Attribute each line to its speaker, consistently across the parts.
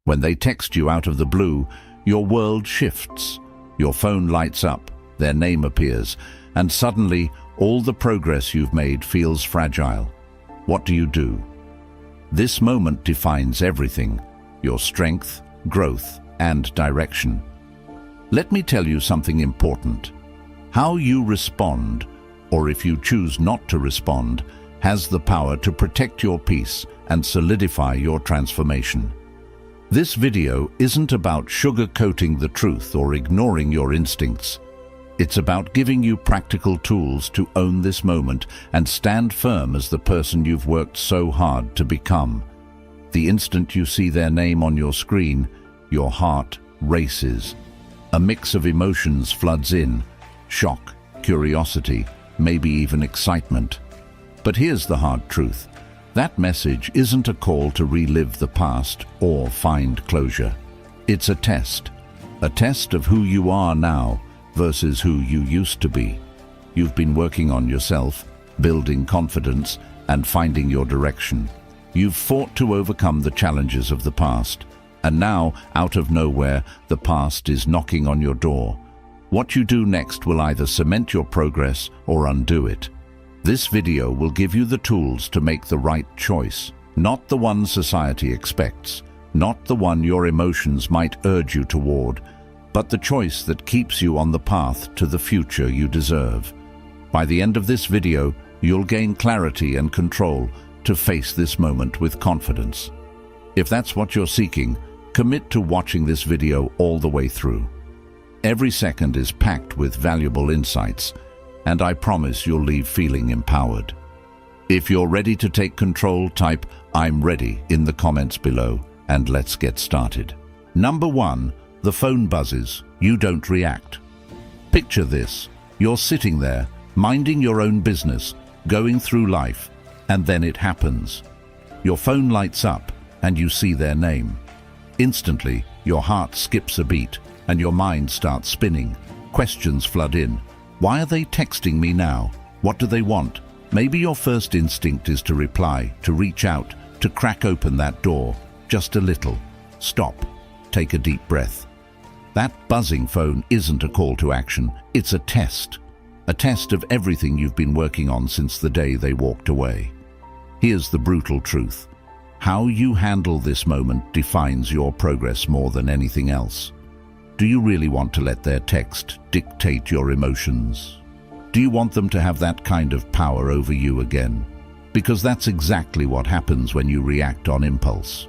Speaker 1: When they text you out of the blue, your world shifts. Your phone lights up, their name appears, and suddenly all the progress you've made feels fragile. What do? This moment defines everything: your strength, growth, and direction. Let me tell you something important. How you respond, or if you choose not to respond, has the power to protect your peace and solidify your transformation. This video isn't about sugarcoating the truth or ignoring your instincts. It's about giving you practical tools to own this moment and stand firm as the person you've worked so hard to become. The instant you see their name on your screen, your heart races. A mix of emotions floods in: shock, curiosity, maybe even excitement. But here's the hard truth. That message isn't a call to relive the past or find closure. It's a test of who you are now versus who you used to be. You've been working on yourself, building confidence, and finding your direction. You've fought to overcome the challenges of the past, and now, out of nowhere, the past is knocking on your door. What you do next will either cement your progress or undo it. This video will give you the tools to make the right choice, not the one society expects, not the one your emotions might urge you toward, but the choice that keeps you on the path to the future you deserve. By the end of this video, you'll gain clarity and control to face this moment with confidence. If that's what you're seeking, commit to watching this video all the way through. Every second is packed with valuable insights, and I promise you'll leave feeling empowered. If you're ready to take control, type "I'm ready" in the comments below, and let's get started. Number 1. The phone buzzes. You don't react. Picture this. You're sitting there, minding your own business, going through life, and then it happens. Your phone lights up, and you see their name. Instantly, your heart skips a beat, and your mind starts spinning. Questions flood in. Why are they texting me now? What do they want? Maybe your first instinct is to reply, to reach out, to crack open that door. Just a little. Stop. Take a deep breath. That buzzing phone isn't a call to action. It's a test. A test of everything you've been working on since the day they walked away. Here's the brutal truth. How you handle this moment defines your progress more than anything else. Do you really want to let their text dictate your emotions? Do you want them to have that kind of power over you again? Because that's exactly what happens when you react on impulse.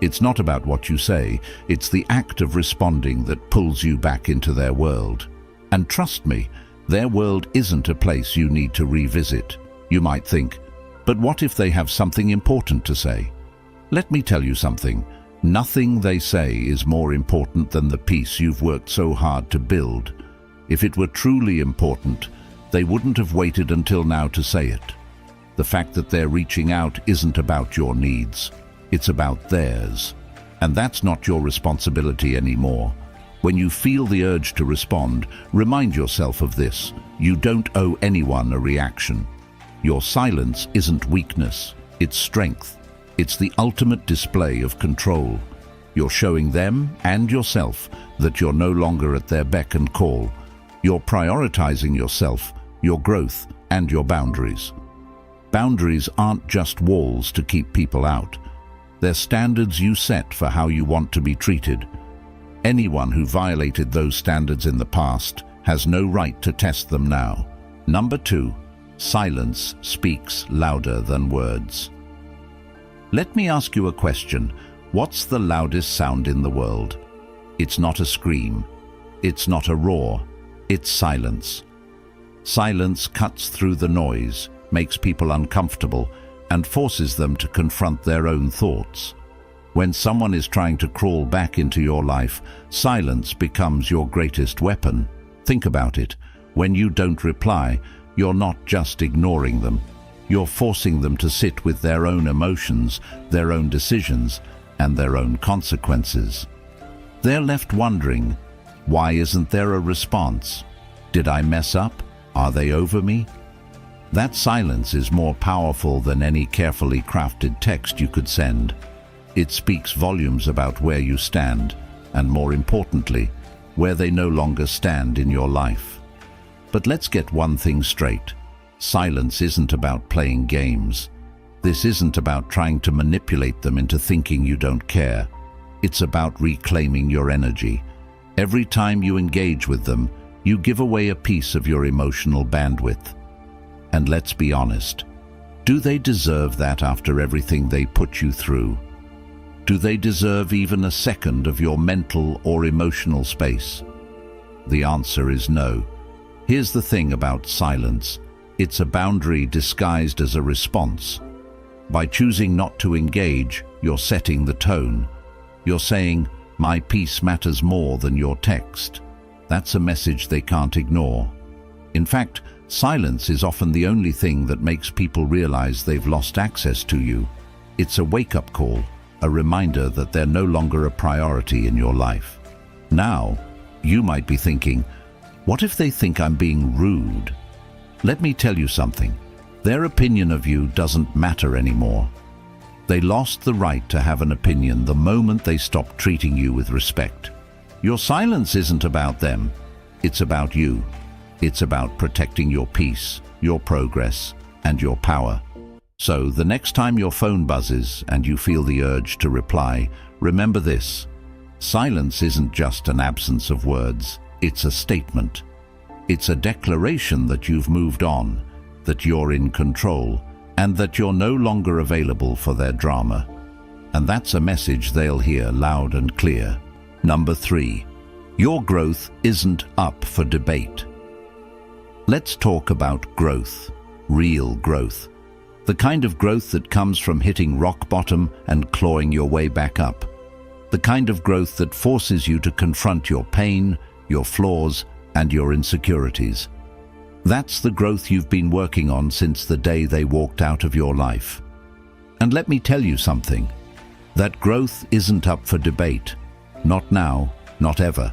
Speaker 1: It's not about what you say, it's the act of responding that pulls you back into their world. And trust me, their world isn't a place you need to revisit. You might think, but what if they have something important to say? Let me tell you something. Nothing they say is more important than the peace you've worked so hard to build. If it were truly important, they wouldn't have waited until now to say it. The fact that they're reaching out isn't about your needs. It's about theirs. And that's not your responsibility anymore. When you feel the urge to respond, remind yourself of this. You don't owe anyone a reaction. Your silence isn't weakness, it's strength. It's the ultimate display of control. You're showing them and yourself that you're no longer at their beck and call. You're prioritizing yourself, your growth, and your boundaries. Boundaries aren't just walls to keep people out. They're standards you set for how you want to be treated. Anyone who violated those standards in the past has no right to test them now. Number 2. Silence speaks louder than words. Let me ask you a question. What's the loudest sound in the world? It's not a scream. It's not a roar. It's silence. Silence cuts through the noise, makes people uncomfortable, and forces them to confront their own thoughts. When someone is trying to crawl back into your life, silence becomes your greatest weapon. Think about it. When you don't reply, you're not just ignoring them. You're forcing them to sit with their own emotions, their own decisions, and their own consequences. They're left wondering, why isn't there a response? Did I mess up? Are they over me? That silence is more powerful than any carefully crafted text you could send. It speaks volumes about where you stand, and more importantly, where they no longer stand in your life. But let's get one thing straight. Silence isn't about playing games. This isn't about trying to manipulate them into thinking you don't care. It's about reclaiming your energy. Every time you engage with them, you give away a piece of your emotional bandwidth. And let's be honest, do they deserve that after everything they put you through? Do they deserve even a second of your mental or emotional space? The answer is no. Here's the thing about silence. It's a boundary disguised as a response. By choosing not to engage, you're setting the tone. You're saying, "My peace matters more than your text." That's a message they can't ignore. In fact, silence is often the only thing that makes people realize they've lost access to you. It's a wake-up call, a reminder that they're no longer a priority in your life. Now, you might be thinking, what if they think I'm being rude? Let me tell you something. Their opinion of you doesn't matter anymore. They lost the right to have an opinion the moment they stopped treating you with respect. Your silence isn't about them, it's about you. It's about protecting your peace, your progress, and your power. So the next time your phone buzzes and you feel the urge to reply, remember this. Silence isn't just an absence of words, it's a statement. It's a declaration that you've moved on, that you're in control, and that you're no longer available for their drama. And that's a message they'll hear loud and clear. Number 3, your growth isn't up for debate. Let's talk about growth, real growth. The kind of growth that comes from hitting rock bottom and clawing your way back up. The kind of growth that forces you to confront your pain, your flaws, and your insecurities. That's the growth you've been working on since the day they walked out of your life. And let me tell you something. That growth isn't up for debate. Not now, not ever.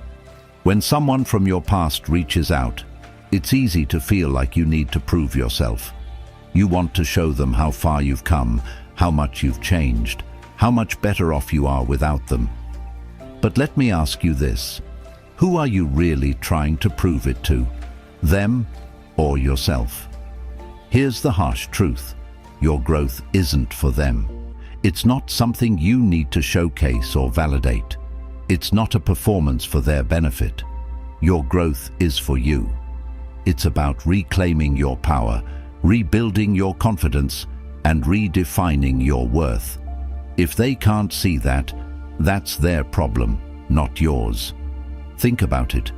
Speaker 1: When someone from your past reaches out, it's easy to feel like you need to prove yourself. You want to show them how far you've come, how much you've changed, how much better off you are without them. But let me ask you this. Who are you really trying to prove it to? Them or yourself? Here's the harsh truth. Your growth isn't for them. It's not something you need to showcase or validate. It's not a performance for their benefit. Your growth is for you. It's about reclaiming your power, rebuilding your confidence, and redefining your worth. If they can't see that, that's their problem, not yours. Think about it.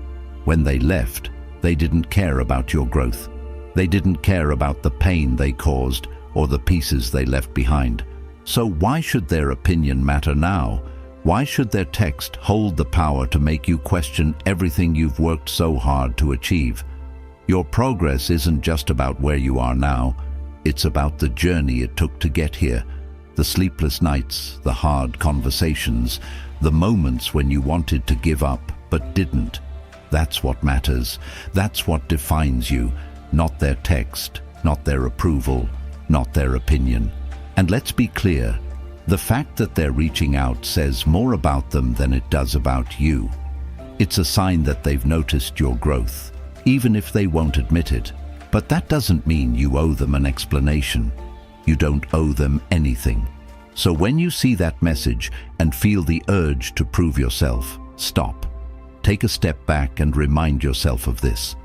Speaker 1: When they left, they didn't care about your growth. They didn't care about the pain they caused or the pieces they left behind. So why should their opinion matter now? Why should their text hold the power to make you question everything you've worked so hard to achieve? Your progress isn't just about where you are now. It's about the journey it took to get here. The sleepless nights, the hard conversations, the moments when you wanted to give up but didn't. That's what matters. That's what defines you. Not their text, not their approval, not their opinion. And let's be clear, the fact that they're reaching out says more about them than it does about you. It's a sign that they've noticed your growth, even if they won't admit it. But that doesn't mean you owe them an explanation. You don't owe them anything. So when you see that message and feel the urge to prove yourself, stop. Take a step back and remind yourself of this.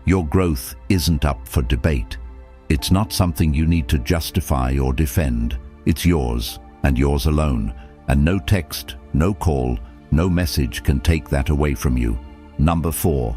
Speaker 1: Your growth isn't up for debate. It's not something you need to justify or defend. It's yours, and yours alone. And no text, no call, no message can take that away from you. Number 4.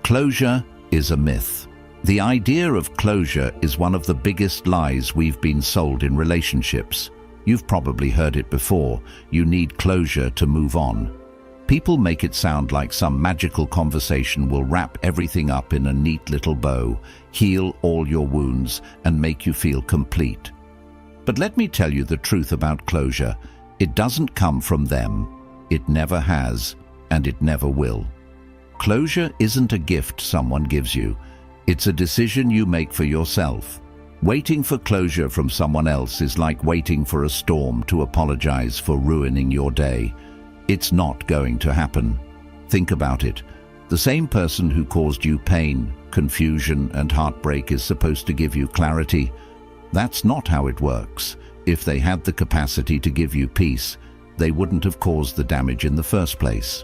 Speaker 1: Closure is a myth. The idea of closure is one of the biggest lies we've been sold in relationships. You've probably heard it before. You need closure to move on. People make it sound like some magical conversation will wrap everything up in a neat little bow, heal all your wounds, and make you feel complete. But let me tell you the truth about closure. It doesn't come from them. It never has, and it never will. Closure isn't a gift someone gives you. It's a decision you make for yourself. Waiting for closure from someone else is like waiting for a storm to apologize for ruining your day. It's not going to happen. Think about it. The same person who caused you pain, confusion, and heartbreak is supposed to give you clarity. That's not how it works. If they had the capacity to give you peace, they wouldn't have caused the damage in the first place.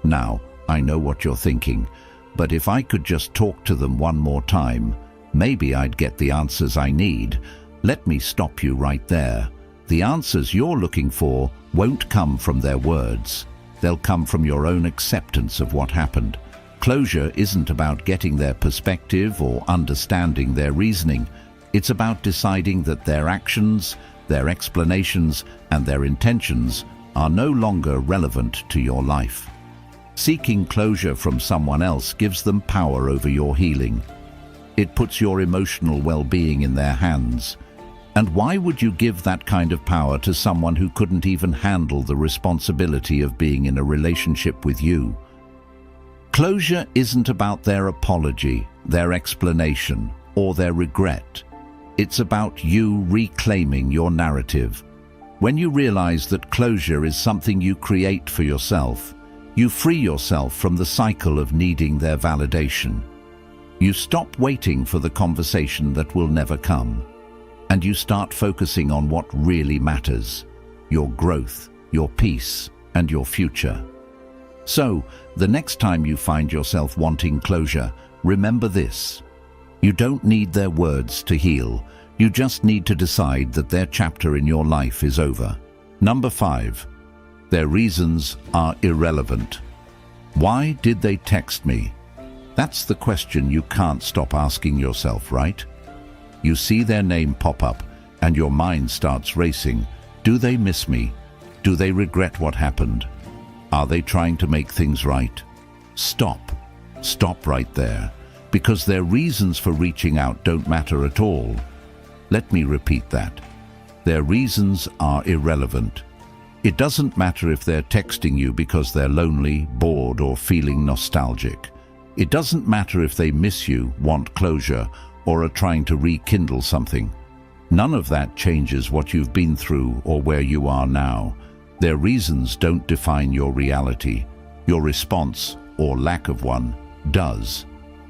Speaker 1: Now, I know what you're thinking, but if I could just talk to them one more time, maybe I'd get the answers I need. Let me stop you right there. The answers you're looking for won't come from their words. They'll come from your own acceptance of what happened. Closure isn't about getting their perspective or understanding their reasoning. It's about deciding that their actions, their explanations, and their intentions are no longer relevant to your life. Seeking closure from someone else gives them power over your healing. It puts your emotional well-being in their hands. And why would you give that kind of power to someone who couldn't even handle the responsibility of being in a relationship with you? Closure isn't about their apology, their explanation, or their regret. It's about you reclaiming your narrative. When you realize that closure is something you create for yourself, you free yourself from the cycle of needing their validation. You stop waiting for the conversation that will never come, and you start focusing on what really matters: your growth, your peace, and your future. So, the next time you find yourself wanting closure, remember this. You don't need their words to heal. You just need to decide that their chapter in your life is over. Number 5. Their reasons are irrelevant. Why did they text me? That's the question you can't stop asking yourself, right? You see their name pop up and your mind starts racing. Do they miss me? Do they regret what happened? Are they trying to make things right? Stop. Stop right there, because their reasons for reaching out don't matter at all. Let me repeat that. Their reasons are irrelevant. It doesn't matter if they're texting you because they're lonely, bored, or feeling nostalgic. It doesn't matter if they miss you, want closure, or are trying to rekindle something. None of that changes what you've been through or where you are now. Their reasons don't define your reality. Your response, or lack of one, does.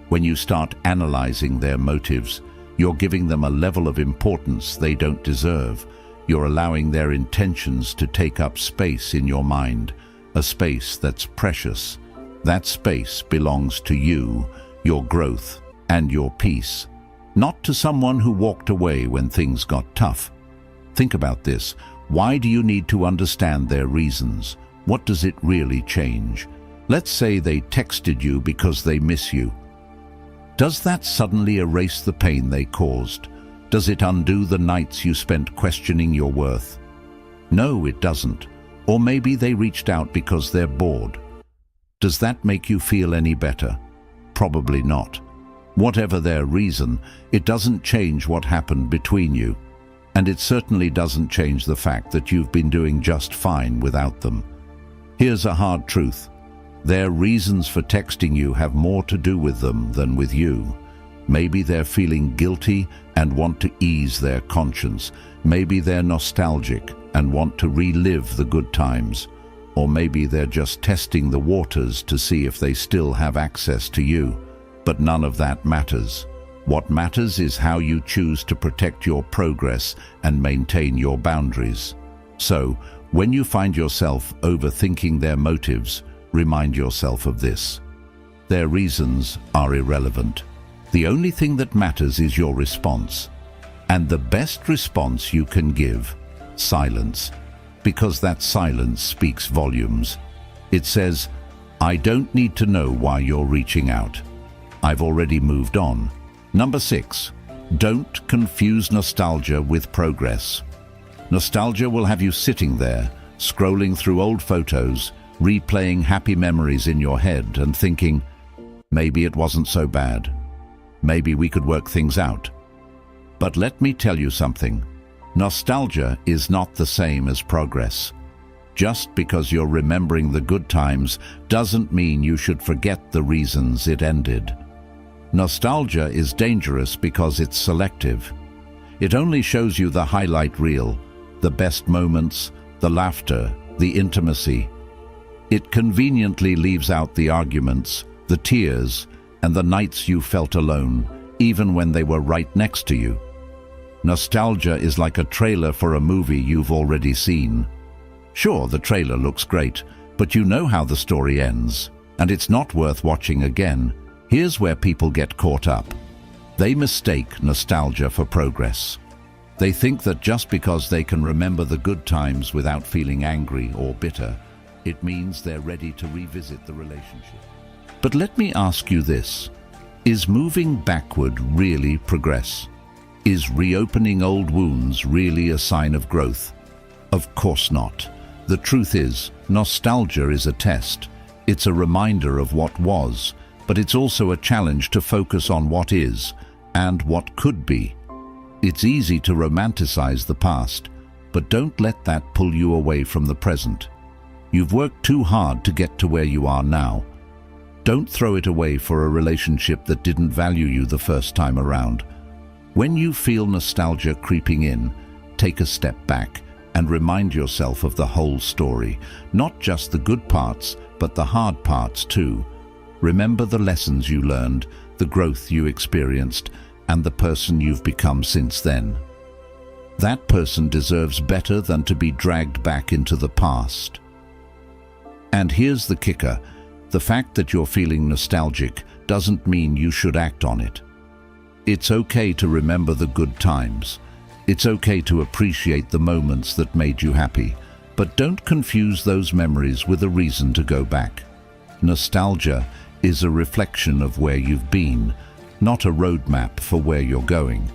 Speaker 1: When you start analyzing their motives, you're giving them a level of importance they don't deserve. You're allowing their intentions to take up space in your mind, a space that's precious. That space belongs to you, your growth, and your peace, not to someone who walked away when things got tough. Think about this. Why do you need to understand their reasons? What does it really change? Let's say they texted you because they miss you. Does that suddenly erase the pain they caused? Does it undo the nights you spent questioning your worth? No, it doesn't. Or maybe they reached out because they're bored. Does that make you feel any better? Probably not. Whatever their reason, it doesn't change what happened between you. And it certainly doesn't change the fact that you've been doing just fine without them. Here's a hard truth. Their reasons for texting you have more to do with them than with you. Maybe they're feeling guilty and want to ease their conscience. Maybe they're nostalgic and want to relive the good times. Or maybe they're just testing the waters to see if they still have access to you. But none of that matters. What matters is how you choose to protect your progress and maintain your boundaries. So, when you find yourself overthinking their motives, remind yourself of this. Their reasons are irrelevant. The only thing that matters is your response. And the best response you can give: silence. Because that silence speaks volumes. It says, I don't need to know why you're reaching out. I've already moved on. Number 6, don't confuse nostalgia with progress. Nostalgia will have you sitting there, scrolling through old photos, replaying happy memories in your head and thinking, maybe it wasn't so bad. Maybe we could work things out. But let me tell you something. Nostalgia is not the same as progress. Just because you're remembering the good times doesn't mean you should forget the reasons it ended. Nostalgia is dangerous because it's selective. It only shows you the highlight reel, the best moments, the laughter, the intimacy. It conveniently leaves out the arguments, the tears, and the nights you felt alone, even when they were right next to you. Nostalgia is like a trailer for a movie you've already seen. Sure, the trailer looks great, but you know how the story ends, and it's not worth watching again. Here's where people get caught up. They mistake nostalgia for progress. They think that just because they can remember the good times without feeling angry or bitter, it means they're ready to revisit the relationship. But let me ask you this. Is moving backward really progress? Is reopening old wounds really a sign of growth? Of course not. The truth is, nostalgia is a test. It's a reminder of what was, but it's also a challenge to focus on what is and what could be. It's easy to romanticize the past, but don't let that pull you away from the present. You've worked too hard to get to where you are now. Don't throw it away for a relationship that didn't value you the first time around. When you feel nostalgia creeping in, take a step back and remind yourself of the whole story, not just the good parts, but the hard parts too. Remember the lessons you learned, the growth you experienced, and the person you've become since then. That person deserves better than to be dragged back into the past. And here's the kicker. The fact that you're feeling nostalgic doesn't mean you should act on it. It's okay to remember the good times. It's okay to appreciate the moments that made you happy, but don't confuse those memories with a reason to go back. Nostalgia is a reflection of where you've been, not a roadmap for where you're going.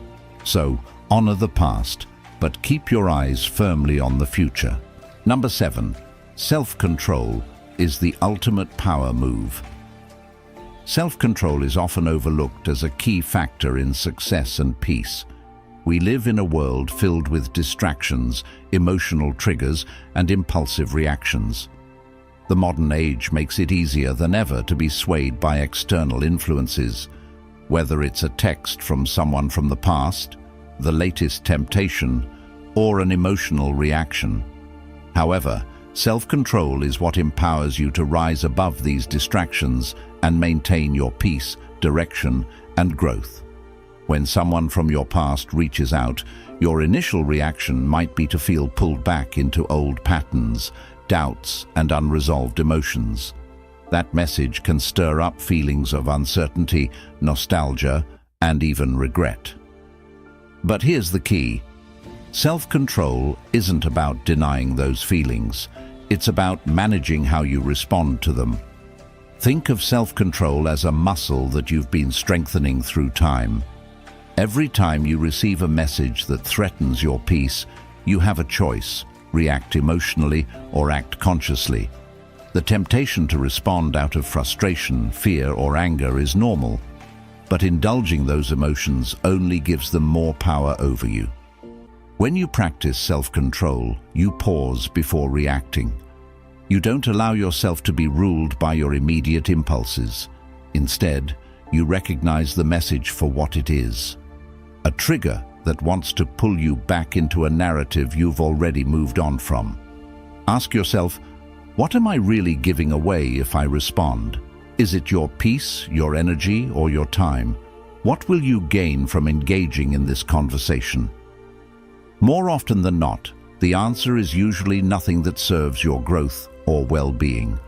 Speaker 1: So, honor the past, but keep your eyes firmly on the future. Number 7. Self-control is the ultimate power move. Self-control is often overlooked as a key factor in success and peace. We live in a world filled with distractions, emotional triggers, and impulsive reactions. The modern age makes it easier than ever to be swayed by external influences, whether it's a text from someone from the past, the latest temptation, or an emotional reaction. However, self-control is what empowers you to rise above these distractions and maintain your peace, direction, and growth. When someone from your past reaches out, your initial reaction might be to feel pulled back into old patterns, doubts, and unresolved emotions. That message can stir up feelings of uncertainty, nostalgia, and even regret. But here's the key. Self-control isn't about denying those feelings. It's about managing how you respond to them. Think of self-control as a muscle that you've been strengthening through time. Every time you receive a message that threatens your peace, you have a choice: react emotionally or act consciously. The temptation to respond out of frustration, fear, or anger is normal, but indulging those emotions only gives them more power over you. When you practice self-control, you pause before reacting. You don't allow yourself to be ruled by your immediate impulses. Instead, you recognize the message for what it is: a trigger that wants to pull you back into a narrative you've already moved on from. Ask yourself, what am I really giving away if I respond? Is it your peace, your energy, or your time? What will you gain from engaging in this conversation? More often than not, the answer is usually nothing that serves your growth or well-being.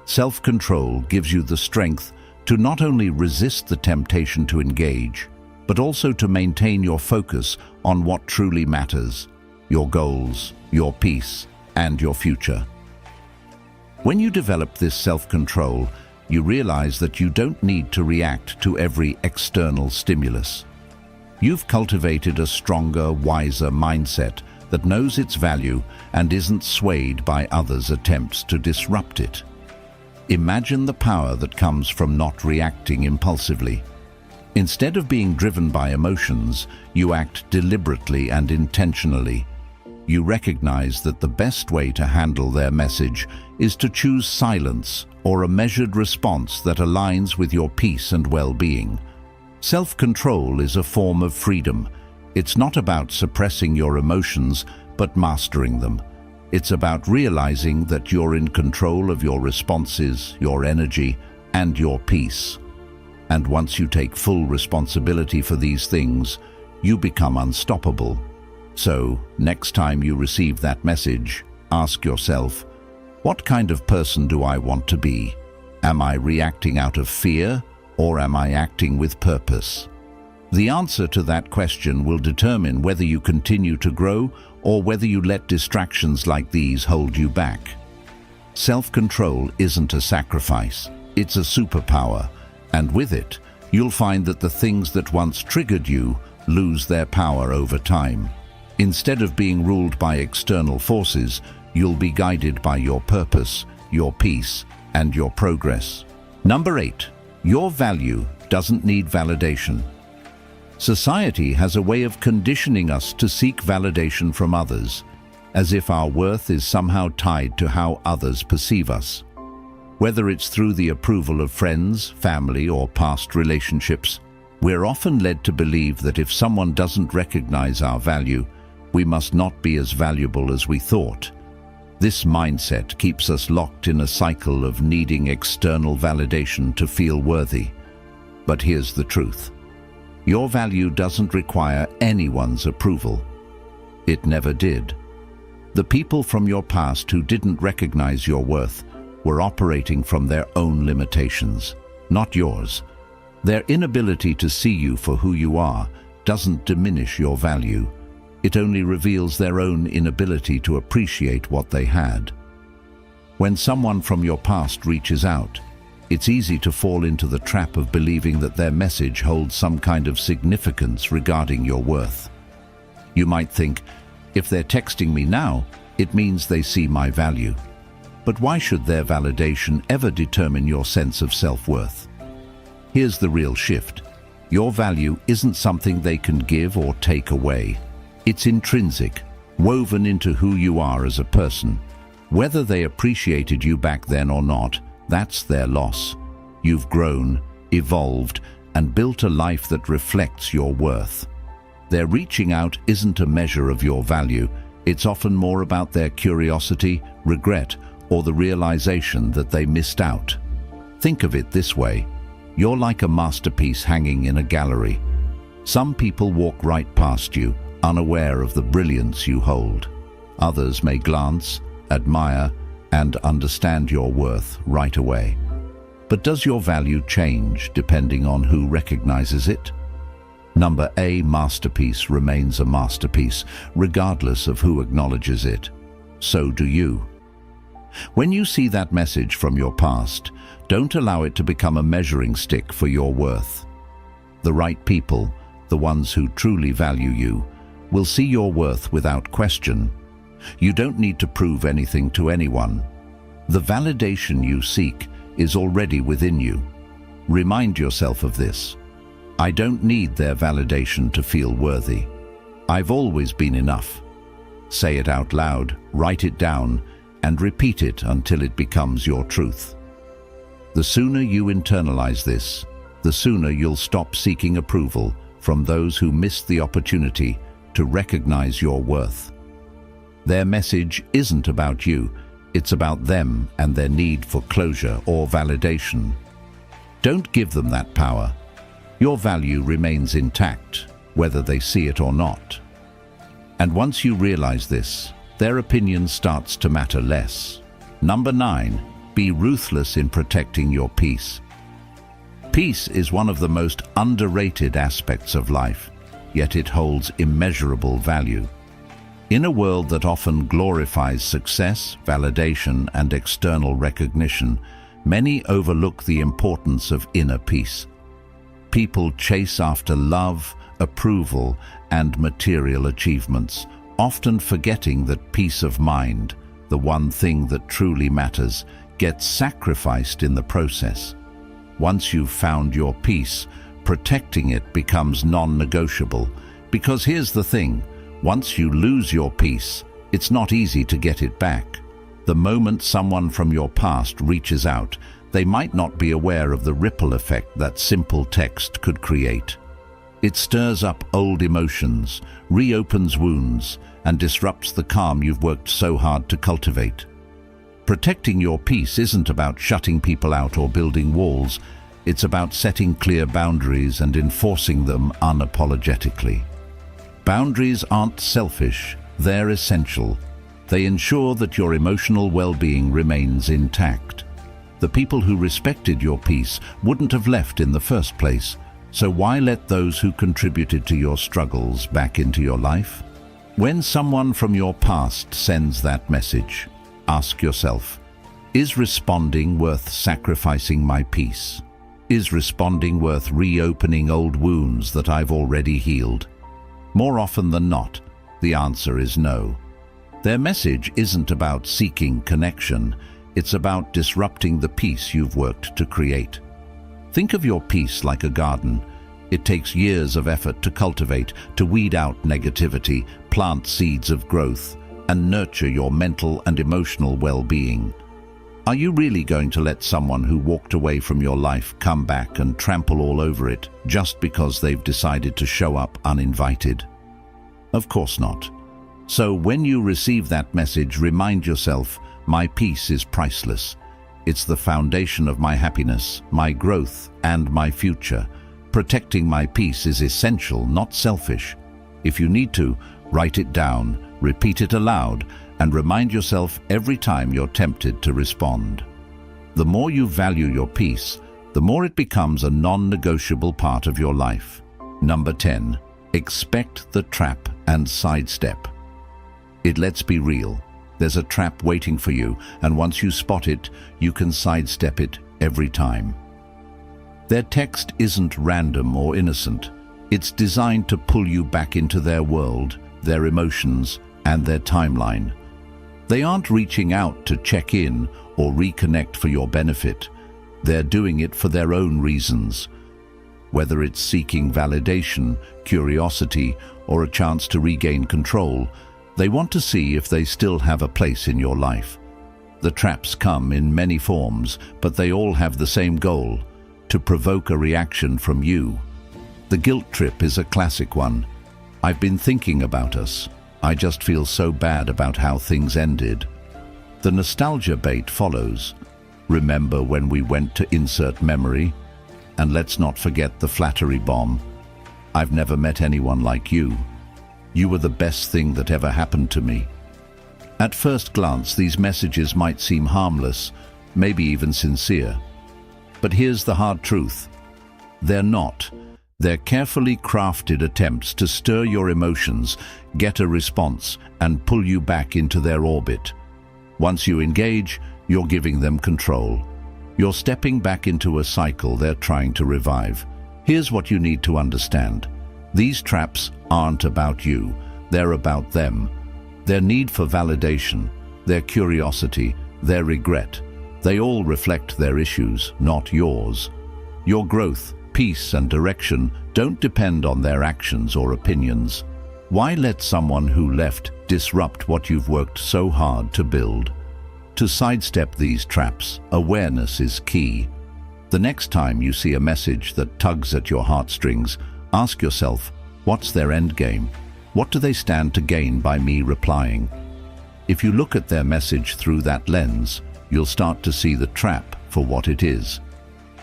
Speaker 1: Self-control gives you the strength to not only resist the temptation to engage, but also to maintain your focus on what truly matters: your goals, your peace, and your future. When you develop this self-control, you realize that you don't need to react to every external stimulus. You've cultivated a stronger, wiser mindset that knows its value and isn't swayed by others' attempts to disrupt it. Imagine the power that comes from not reacting impulsively. Instead of being driven by emotions, you act deliberately and intentionally. You recognize that the best way to handle their message is to choose silence or a measured response that aligns with your peace and well-being. Self-control is a form of freedom. It's not about suppressing your emotions, but mastering them. It's about realizing that you're in control of your responses, your energy, and your peace. And once you take full responsibility for these things, you become unstoppable. So, next time you receive that message, ask yourself, what kind of person do I want to be? Am I reacting out of fear, or am I acting with purpose? The answer to that question will determine whether you continue to grow or whether you let distractions like these hold you back. Self-control isn't a sacrifice, it's a superpower, and with it, you'll find that the things that once triggered you lose their power over time. Instead of being ruled by external forces, you'll be guided by your purpose, your peace, and your progress. Number 8. Your value doesn't need validation. Society has a way of conditioning us to seek validation from others, as if our worth is somehow tied to how others perceive us. Whether it's through the approval of friends, family, or past relationships, we're often led to believe that if someone doesn't recognize our value, we must not be as valuable as we thought. This mindset keeps us locked in a cycle of needing external validation to feel worthy. But here's the truth. Your value doesn't require anyone's approval. It never did. The people from your past who didn't recognize your worth were operating from their own limitations, not yours. Their inability to see you for who you are doesn't diminish your value. It only reveals their own inability to appreciate what they had. When someone from your past reaches out, it's easy to fall into the trap of believing that their message holds some kind of significance regarding your worth. You might think, if they're texting me now, it means they see my value. But why should their validation ever determine your sense of self-worth? Here's the real shift. Your value isn't something they can give or take away. It's intrinsic, woven into who you are as a person. Whether they appreciated you back then or not, that's their loss. You've grown, evolved, and built a life that reflects your worth. Their reaching out isn't a measure of your value. It's often more about their curiosity, regret, or the realization that they missed out. Think of it this way. You're like a masterpiece hanging in a gallery. Some people walk right past you, unaware of the brilliance you hold. Others may glance, admire, and understand your worth right away. But does your value change depending on who recognizes it? Number 8, masterpiece remains a masterpiece, regardless of who acknowledges it. So do you. When you see that message from your past, don't allow it to become a measuring stick for your worth. The right people, the ones who truly value you, will see your worth without question. You don't need to prove anything to anyone. The validation you seek is already within you. Remind yourself of this. I don't need their validation to feel worthy. I've always been enough. Say it out loud, write it down, and repeat it until it becomes your truth. The sooner you internalize this, the sooner you'll stop seeking approval from those who missed the opportunity to recognize your worth. Their message isn't about you, it's about them and their need for closure or validation. Don't give them that power. Your value remains intact, whether they see it or not. And once you realize this, their opinion starts to matter less. Number 9, be ruthless in protecting your peace. Peace is one of the most underrated aspects of life, yet it holds immeasurable value. In a world that often glorifies success, validation, and external recognition, many overlook the importance of inner peace. People chase after love, approval, and material achievements, often forgetting that peace of mind, the one thing that truly matters, gets sacrificed in the process. Once you've found your peace, protecting it becomes non-negotiable. Because here's the thing, once you lose your peace, it's not easy to get it back. The moment someone from your past reaches out, they might not be aware of the ripple effect that simple text could create. It stirs up old emotions, reopens wounds, and disrupts the calm you've worked so hard to cultivate. Protecting your peace isn't about shutting people out or building walls. It's about setting clear boundaries and enforcing them unapologetically. Boundaries aren't selfish, they're essential. They ensure that your emotional well-being remains intact. The people who respected your peace wouldn't have left in the first place, so why let those who contributed to your struggles back into your life? When someone from your past sends that message, ask yourself, is responding worth sacrificing my peace? Is responding worth reopening old wounds that I've already healed? More often than not, the answer is no. Their message isn't about seeking connection, it's about disrupting the peace you've worked to create. Think of your peace like a garden. It takes years of effort to cultivate, to weed out negativity, plant seeds of growth, and nurture your mental and emotional well-being. Are you really going to let someone who walked away from your life come back and trample all over it just because they've decided to show up uninvited? Of course not. So when you receive that message, remind yourself, my peace is priceless. It's the foundation of my happiness, my growth, and my future. Protecting my peace is essential, not selfish. If you need to, write it down, repeat it aloud, and remind yourself every time you're tempted to respond. The more you value your peace, the more it becomes a non-negotiable part of your life. Number 10. Expect the trap and sidestep. Let's be real. There's a trap waiting for you, and once you spot it, you can sidestep it every time. Their text isn't random or innocent. It's designed to pull you back into their world, their emotions, and their timeline. They aren't reaching out to check in or reconnect for your benefit. They're doing it for their own reasons. Whether it's seeking validation, curiosity, or a chance to regain control, they want to see if they still have a place in your life. The traps come in many forms, but they all have the same goal: to provoke a reaction from you. The guilt trip is a classic one. I've been thinking about us. I just feel so bad about how things ended. The nostalgia bait follows. Remember when we went to insert memory? And let's not forget the flattery bomb. I've never met anyone like you. You were the best thing that ever happened to me. At first glance, these messages might seem harmless, maybe even sincere. But here's the hard truth. They're not. They're carefully crafted attempts to stir your emotions, get a response, and pull you back into their orbit. Once you engage, you're giving them control. You're stepping back into a cycle they're trying to revive. Here's what you need to understand. These traps aren't about you. They're about them. Their need for validation, their curiosity, their regret. They all reflect their issues, not yours. Your growth, peace, and direction don't depend on their actions or opinions. Why let someone who left disrupt what you've worked so hard to build? To sidestep these traps, awareness is key. The next time you see a message that tugs at your heartstrings, ask yourself, what's their endgame? What do they stand to gain by me replying? If you look at their message through that lens, you'll start to see the trap for what it is.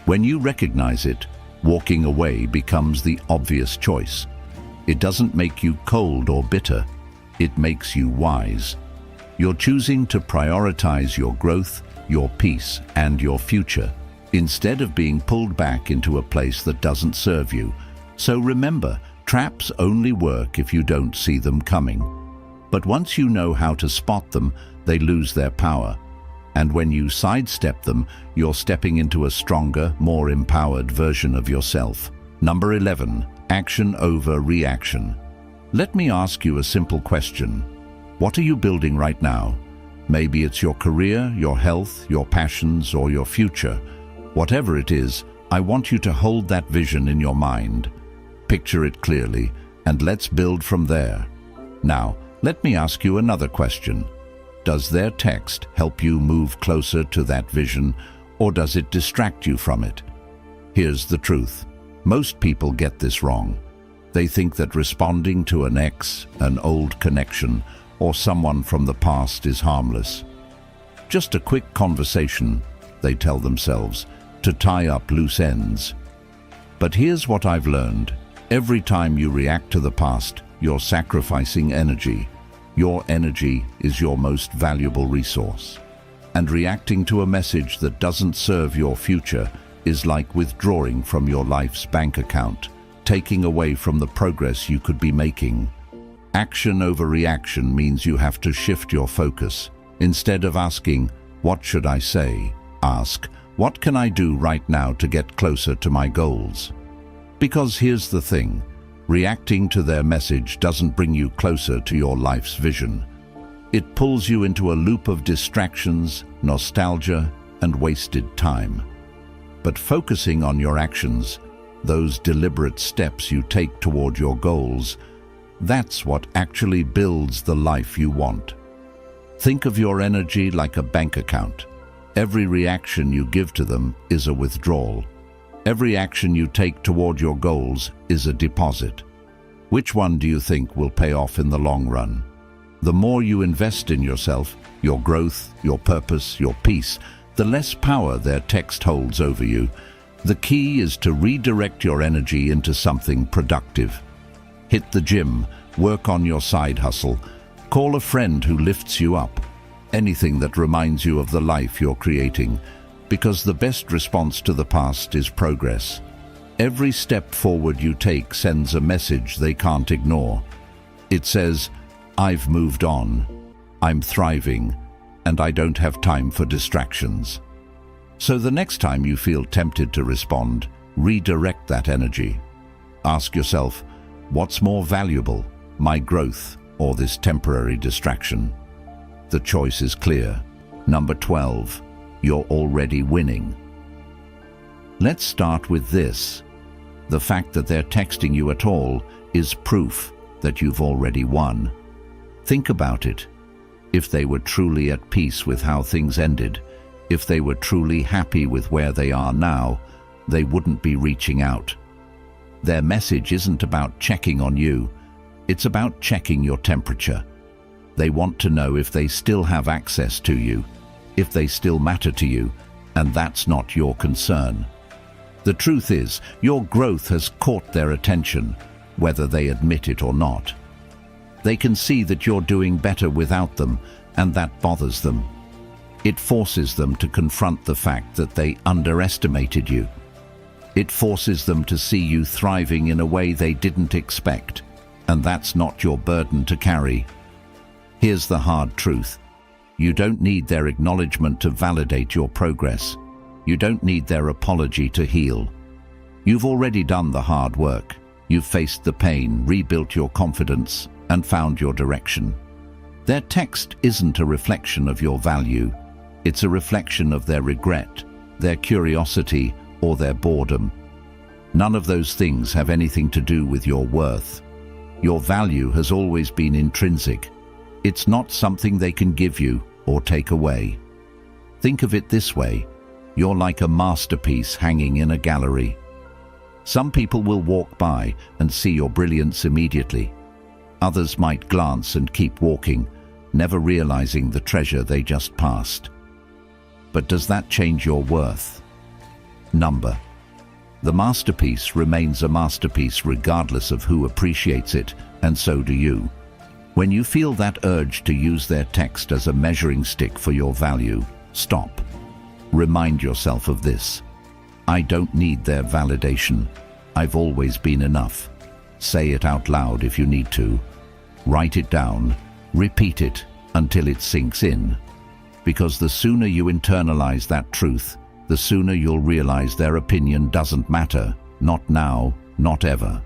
Speaker 1: When you recognize it, walking away becomes the obvious choice. It doesn't make you cold or bitter. It makes you wise. You're choosing to prioritize your growth, your peace, and your future, instead of being pulled back into a place that doesn't serve you. So remember, traps only work if you don't see them coming. But once you know how to spot them, they lose their power. And when you sidestep them, you're stepping into a stronger, more empowered version of yourself. Number 11, action over reaction. Let me ask you a simple question. What are you building right now? Maybe it's your career, your health, your passions, or your future. Whatever it is, I want you to hold that vision in your mind. Picture it clearly, and let's build from there. Now, let me ask you another question. Does their text help you move closer to that vision, or does it distract you from it? Here's the truth. Most people get this wrong. They think that responding to an ex, an old connection, or someone from the past is harmless. Just a quick conversation, they tell themselves, to tie up loose ends. But here's what I've learned. Every time you react to the past, you're sacrificing energy. Your energy is your most valuable resource. And reacting to a message that doesn't serve your future is like withdrawing from your life's bank account, taking away from the progress you could be making. Action over reaction means you have to shift your focus. Instead of asking, "What should I say?" ask, "What can I do right now to get closer to my goals?" Because here's the thing, reacting to their message doesn't bring you closer to your life's vision. It pulls you into a loop of distractions, nostalgia, and wasted time. But focusing on your actions, those deliberate steps you take toward your goals, that's what actually builds the life you want. Think of your energy like a bank account. Every reaction you give to them is a withdrawal. Every action you take toward your goals is a deposit. Which one do you think will pay off in the long run? The more you invest in yourself, your growth, your purpose, your peace, the less power their text holds over you. The key is to redirect your energy into something productive. Hit the gym, work on your side hustle, call a friend who lifts you up. Anything that reminds you of the life you're creating, because the best response to the past is progress. Every step forward you take sends a message they can't ignore. It says, "I've moved on, I'm thriving, and I don't have time for distractions." So the next time you feel tempted to respond, redirect that energy. Ask yourself, what's more valuable, my growth or this temporary distraction? The choice is clear. Number 12, you're already winning. Let's start with this. The fact that they're texting you at all is proof that you've already won. Think about it. If they were truly at peace with how things ended, if they were truly happy with where they are now, they wouldn't be reaching out. Their message isn't about checking on you, it's about checking your temperature. They want to know if they still have access to you, if they still matter to you, and that's not your concern. The truth is, your growth has caught their attention, whether they admit it or not. They can see that you're doing better without them, and that bothers them. It forces them to confront the fact that they underestimated you. It forces them to see you thriving in a way they didn't expect, and that's not your burden to carry. Here's the hard truth. You don't need their acknowledgement to validate your progress. You don't need their apology to heal. You've already done the hard work. You've faced the pain, rebuilt your confidence, and found your direction. Their text isn't a reflection of your value. It's a reflection of their regret, their curiosity, or their boredom. None of those things have anything to do with your worth. Your value has always been intrinsic. It's not something they can give you or take away. Think of it this way. You're like a masterpiece hanging in a gallery. Some people will walk by and see your brilliance immediately. Others might glance and keep walking, never realizing the treasure they just passed. But does that change your worth? Number. The masterpiece remains a masterpiece regardless of who appreciates it, and so do you. When you feel that urge to use their text as a measuring stick for your value, stop. Remind yourself of this. I don't need their validation. I've always been enough. Say it out loud if you need to. Write it down. Repeat it until it sinks in. Because the sooner you internalize that truth, the sooner you'll realize their opinion doesn't matter. Not now, not ever.